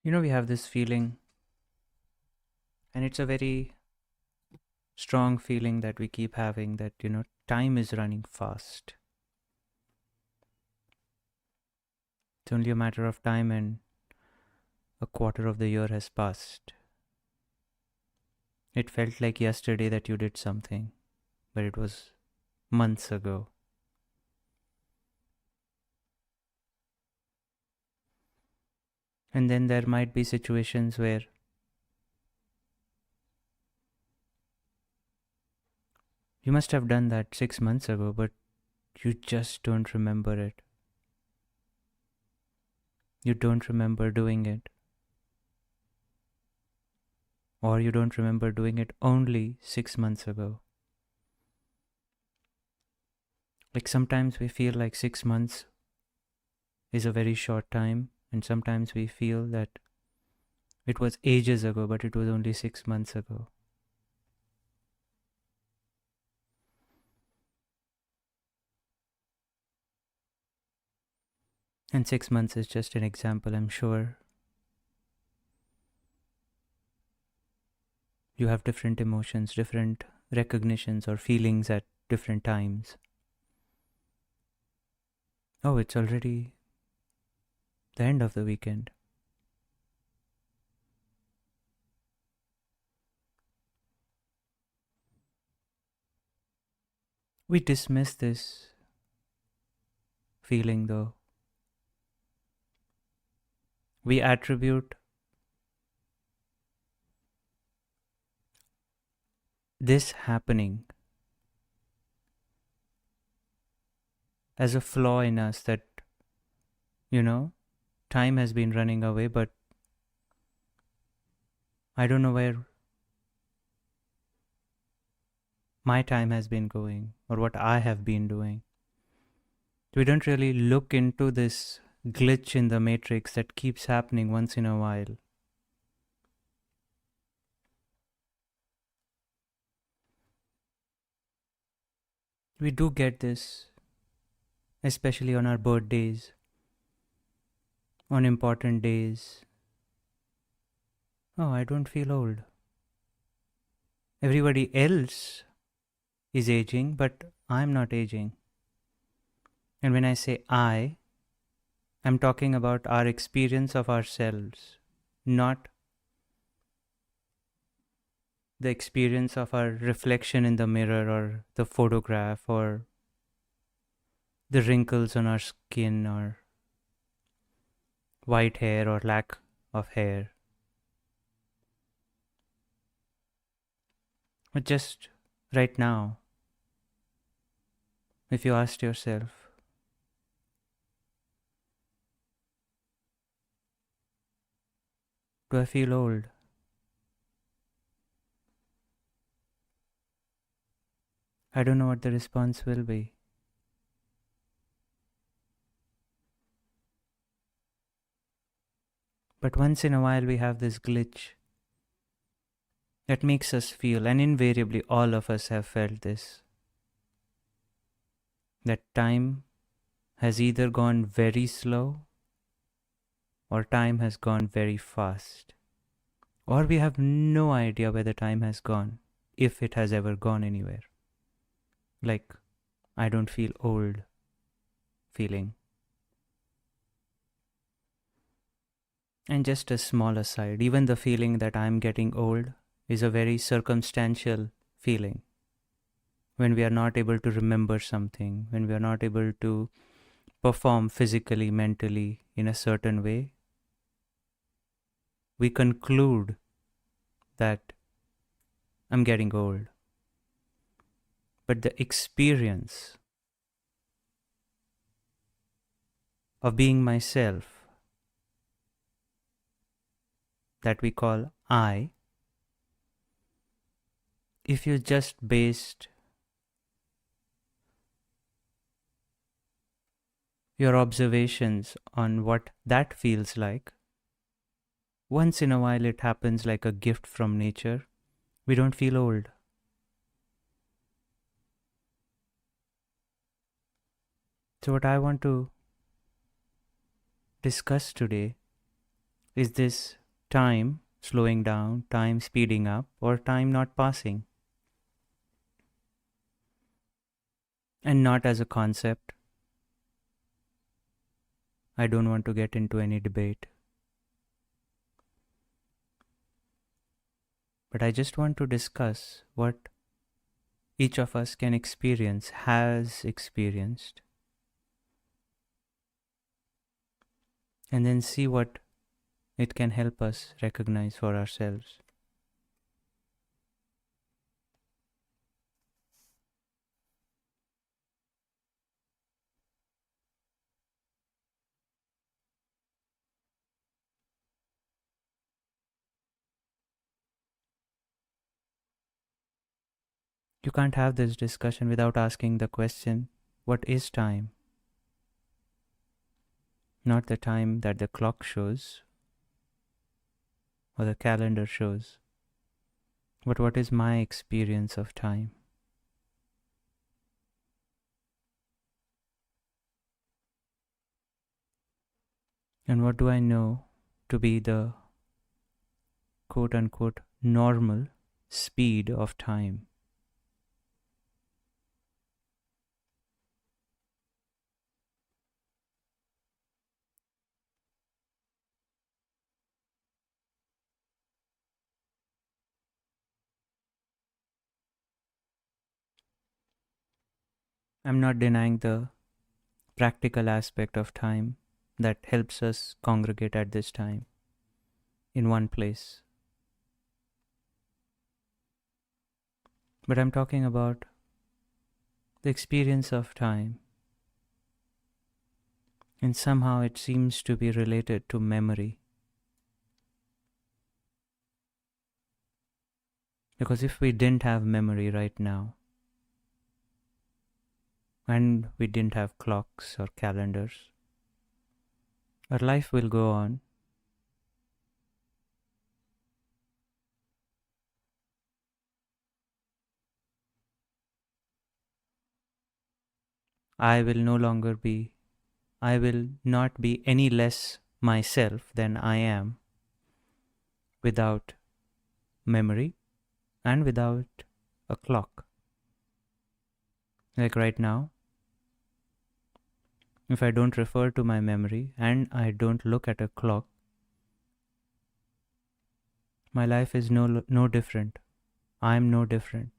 We have this feeling, and it's a very strong feeling that we keep having that, time is running fast. It's only a matter of time, and a quarter of the year has passed. It felt like yesterday that you did something, but it was months ago. And then there might be situations where you must have done that 6 months ago, but you just don't remember it. You don't remember doing it. Or you don't remember doing it only 6 months ago. Like sometimes we feel like 6 months is a very short time, and sometimes we feel that it was ages ago, but it was only 6 months ago. And 6 months is just an example, I'm sure. You have different emotions, different recognitions or feelings at different times. Oh, it's already the end of the weekend. We dismiss this feeling though. We attribute this happening as a flaw in us that, you know, time has been running away, but I don't know where my time has been going or what I have been doing. We don't really look into this glitch in the matrix that keeps happening once in a while. We do get this, especially on our birthdays, on important days. Oh, I don't feel old. Everybody else is aging, but I'm not aging. And when I say I'm talking about our experience of ourselves, not the experience of our reflection in the mirror or the photograph or the wrinkles on our skin or white hair or lack of hair. But just right now, if you asked yourself, do I feel old? I don't know what the response will be. But once in a while, we have this glitch that makes us feel, and invariably, all of us have felt this, that time has either gone very slow or time has gone very fast. Or we have no idea where the time has gone, if it has ever gone anywhere. Like, I don't feel old feeling. And just a small aside, even the feeling that I'm getting old is a very circumstantial feeling. When we are not able to remember something, when we are not able to perform physically, mentally in a certain way, we conclude that I'm getting old. But the experience of being myself that we call I, if you just based your observations on what that feels like, once in a while it happens like a gift from nature. We don't feel old. So, what I want to discuss today Is this time slowing down, time speeding up, or time not passing? And not as a concept. I don't want to get into any debate. But I just want to discuss what each of us can experience, has experienced, and then see what it can help us recognize for ourselves. You can't have this discussion without asking the question, what is time? Not the time that the clock shows or the calendar shows, but what is my experience of time? And what do I know to be the quote unquote normal speed of time? I'm not denying the practical aspect of time that helps us congregate at this time in one place. But I'm talking about the experience of time, and somehow it seems to be related to memory. Because if we didn't have memory right now, and we didn't have clocks or calendars, our life will go on. I will no longer be, I will not be any less myself than I am without memory and without a clock. Like right now, if I don't refer to my memory and I don't look at a clock, my life is no different. I am no different.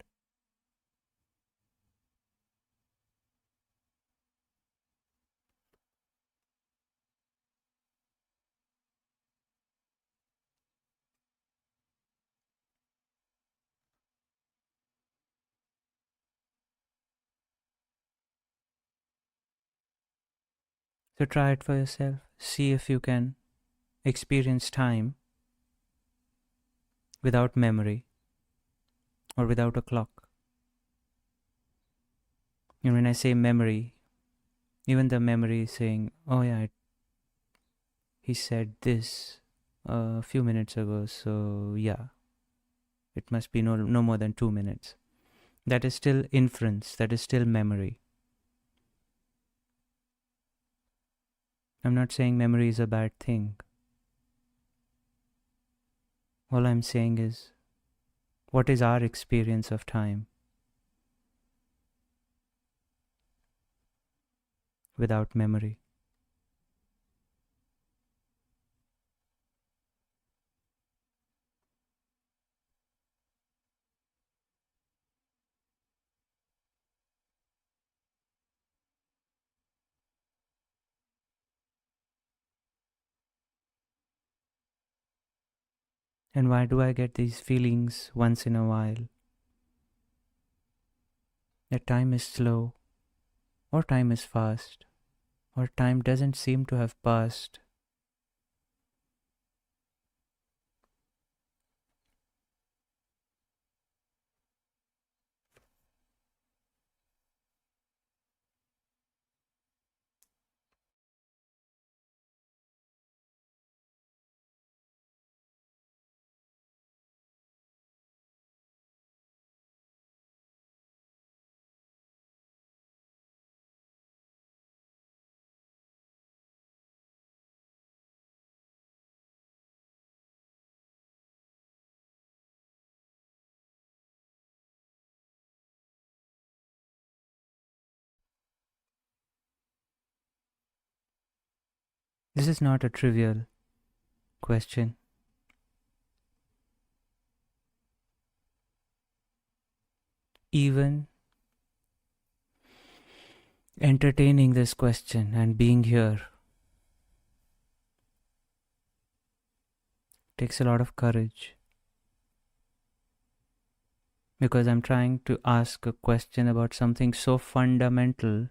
So try it for yourself. See if you can experience time without memory or without a clock. And when I say memory, even the memory is saying, oh yeah, he said this a few minutes ago, so yeah, it must be no more than 2 minutes. That is still inference, that is still memory. I'm not saying memory is a bad thing. All I'm saying is, what is our experience of time without memory? And why do I get these feelings once in a while that time is slow, or time is fast, or time doesn't seem to have passed? This is not a trivial question. Even entertaining this question and being here takes a lot of courage, because I'm trying to ask a question about something so fundamental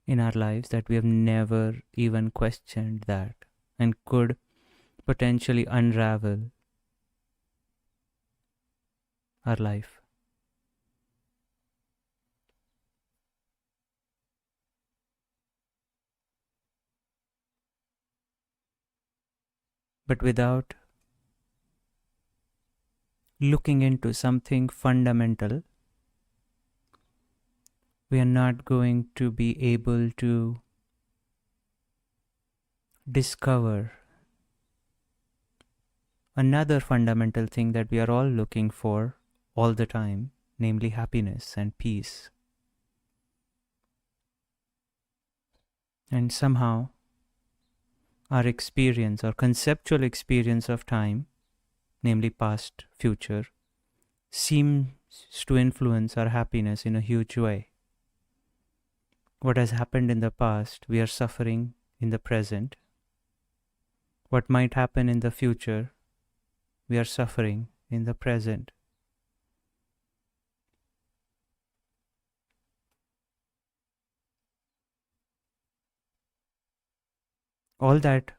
in our lives that we have never even questioned that, and could potentially unravel our life. But without looking into something fundamental, we are not going to be able to discover another fundamental thing that we are all looking for all the time, namely happiness and peace. And somehow, our experience, our conceptual experience of time, namely past, future, seems to influence our happiness in a huge way. What has happened in the past, we are suffering in the present. What might happen in the future, we are suffering in the present. All that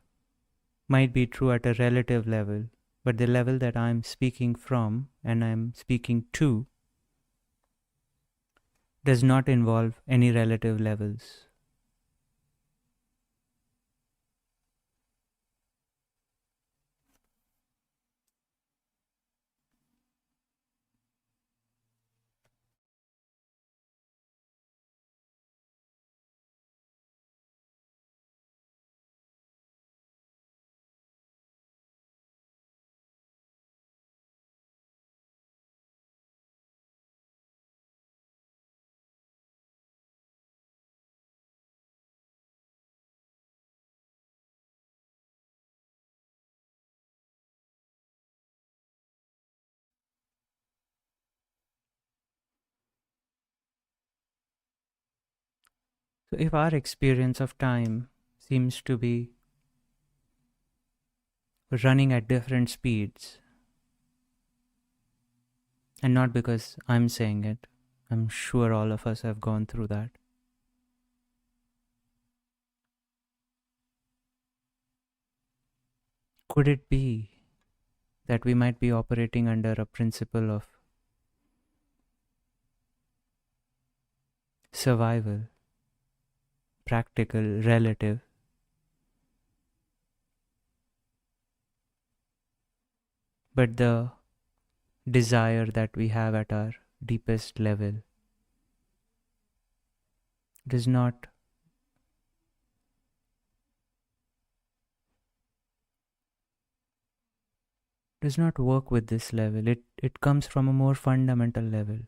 might be true at a relative level, but the level that I'm speaking from and I'm speaking to does not involve any relative levels. So if our experience of time seems to be running at different speeds, and not because I'm saying it, I'm sure all of us have gone through that. Could it be that we might be operating under a principle of survival, practical, relative, but the desire that we have at our deepest level does not work with this level. It comes from a more fundamental level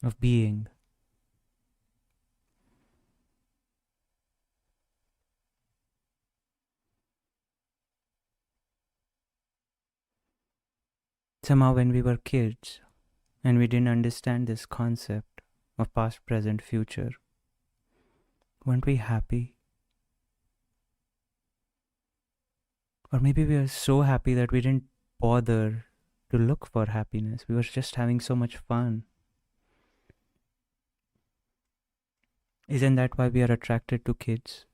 of being. Somehow when we were kids and we didn't understand this concept of past, present, future, weren't we happy? Or maybe we were so happy that we didn't bother to look for happiness. We were just having so much fun. Isn't that why we are attracted to kids?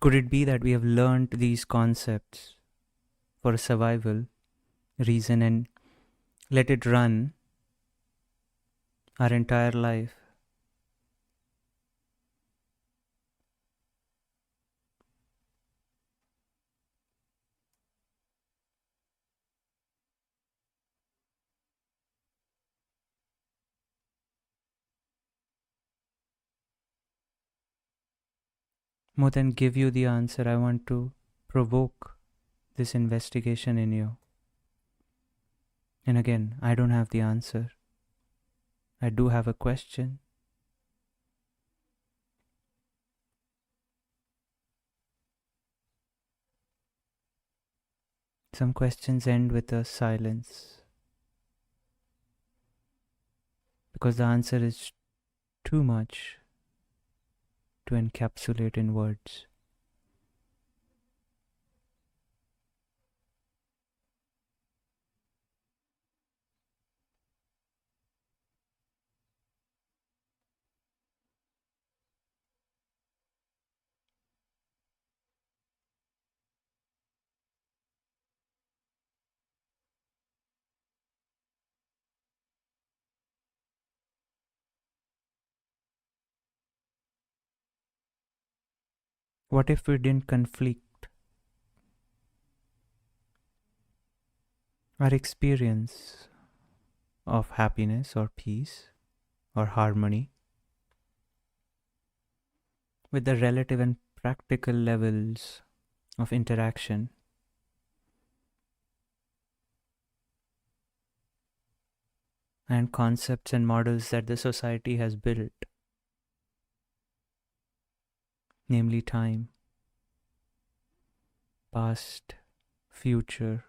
Could it be that we have learned these concepts for survival reason and let it run our entire life? More than give you the answer, I want to provoke this investigation in you. And again, I don't have the answer. I do have a question. Some questions end with a silence because the answer is too much to encapsulate in words. What if we didn't conflict? Our experience of happiness or peace or harmony with the relative and practical levels of interaction and concepts and models that the society has built, namely time, past, future.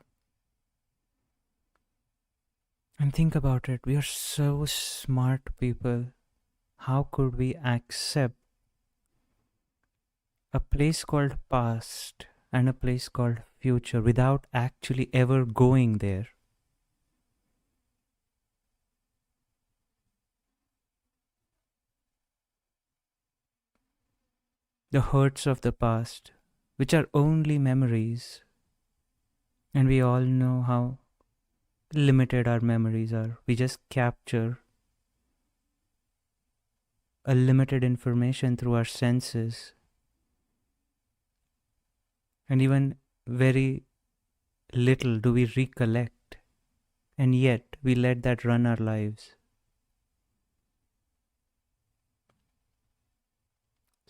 And think about it, we are so smart people. How could we accept a place called past and a place called future without actually ever going there? The hurts of the past, which are only memories, and we all know how limited our memories are. We just capture a limited information through our senses, and even very little do we recollect, and yet we let that run our lives.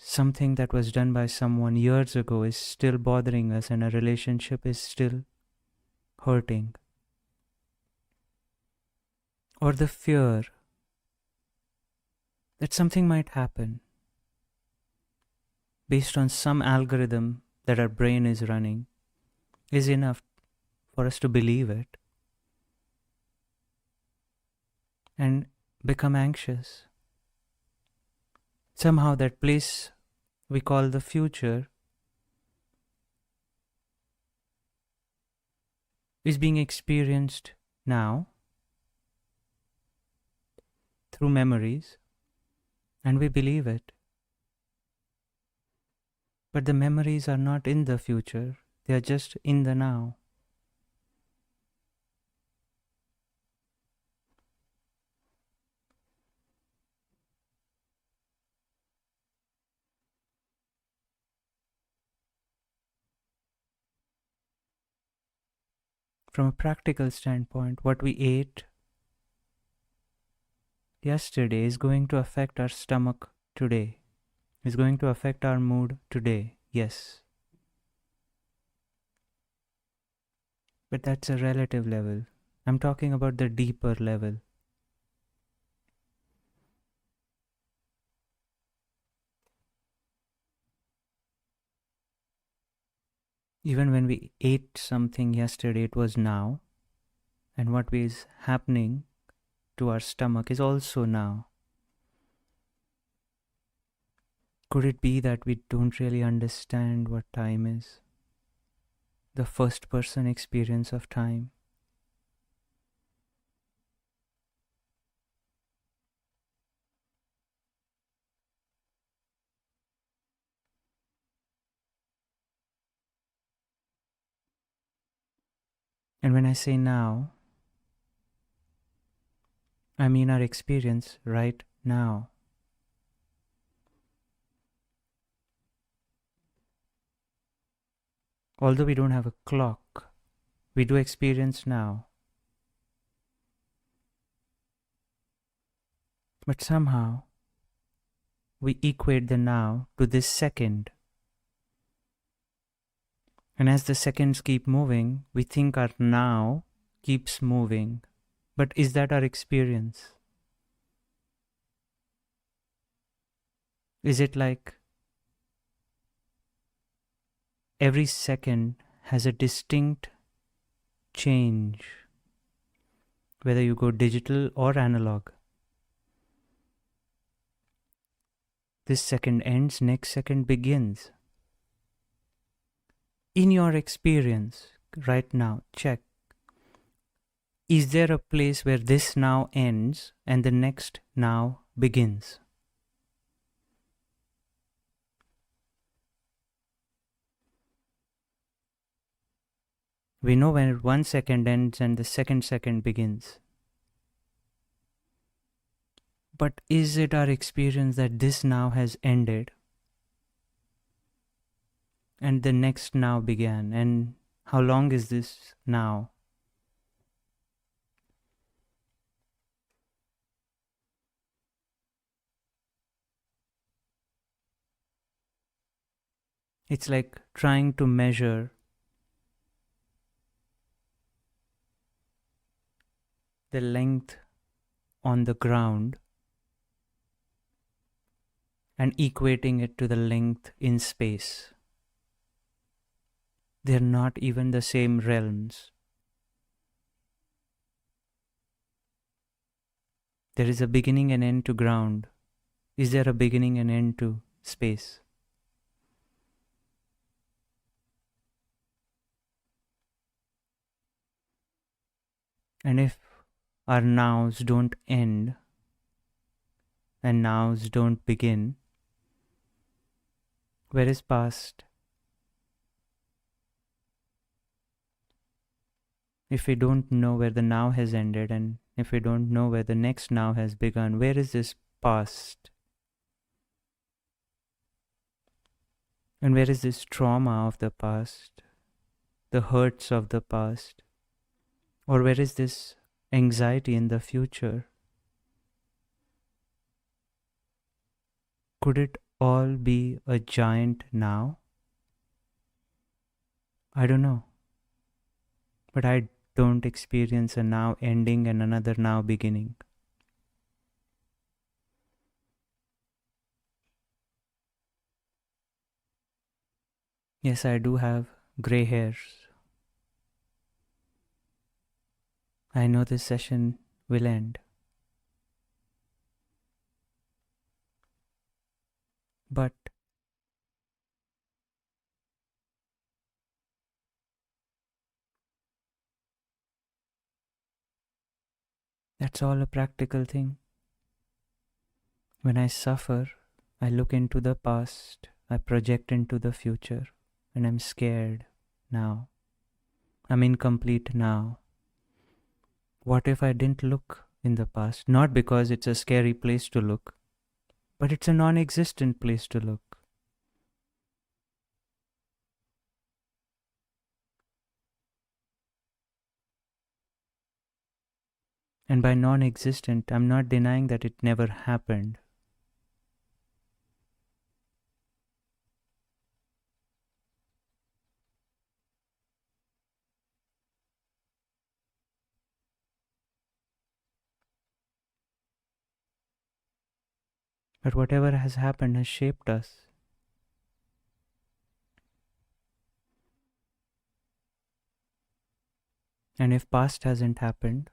Something that was done by someone years ago is still bothering us, and a relationship is still hurting. Or the fear that something might happen based on some algorithm that our brain is running is enough for us to believe it and become anxious. Somehow, that place we call the future is being experienced now through memories, and we believe it. But the memories are not in the future, they are just in the now. From a practical standpoint, what we ate yesterday is going to affect our stomach today, is going to affect our mood today, yes. But that's a relative level. I'm talking about the deeper level. Even when we ate something yesterday, it was now, and what is happening to our stomach is also now. Could it be that we don't really understand what time is? The first person experience of time. And when I say now, I mean our experience right now. Although we don't have a clock, we do experience now. But somehow, we equate the now to this second. And as the seconds keep moving, we think our now keeps moving. But is that our experience? Is it like every second has a distinct change, whether you go digital or analog? This second ends, next second begins. In your experience, right now, check. Is there a place where this now ends and the next now begins? We know when 1 second ends and the second begins. But is it our experience that this now has ended and the next now began? And how long is this now? It's like trying to measure the length on the ground and equating it to the length in space. They're not even the same realms. There is a beginning and end to ground. Is there a beginning and end to space? And if our nows don't end and nows don't begin, where is past? If we don't know where the now has ended and if we don't know where the next now has begun, where is this past? And where is this trauma of the past, the hurts of the past? Or where is this anxiety in the future? Could it all be a giant now? I don't know. But I don't experience a now ending and another now beginning. Yes, I do have grey hairs. I know this session will end. But that's all a practical thing. When I suffer, I look into the past, I project into the future, and I'm scared now. I'm incomplete now. What if I didn't look in the past? Not because it's a scary place to look, but it's a non existent place to look. And by non existent, I'm not denying that it never happened. But whatever has happened has shaped us. And if past hasn't happened,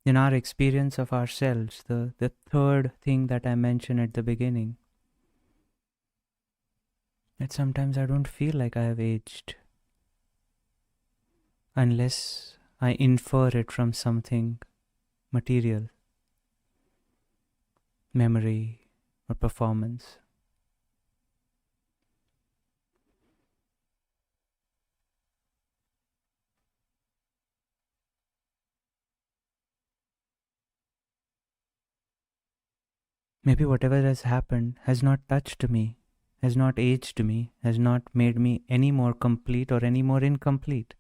in our experience of ourselves, the third thing that I mentioned at the beginning, that sometimes I don't feel like I have aged unless I infer it from something material, memory, or performance. Maybe whatever has happened has not touched me, has not aged me, has not made me any more complete or any more incomplete.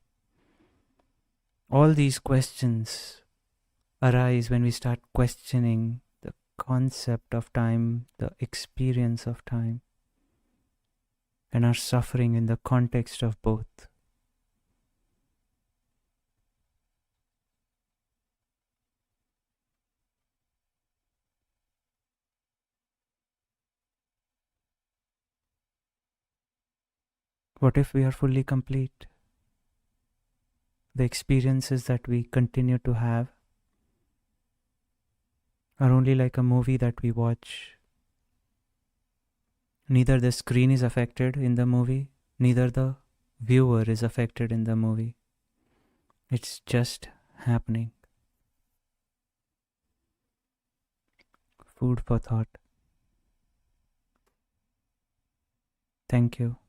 All these questions arise when we start questioning the concept of time, the experience of time, and our suffering in the context of both. What if we are fully complete? The experiences that we continue to have are only like a movie that we watch. Neither the screen is affected in the movie, neither the viewer is affected in the movie. It's just happening. Food for thought. Thank you.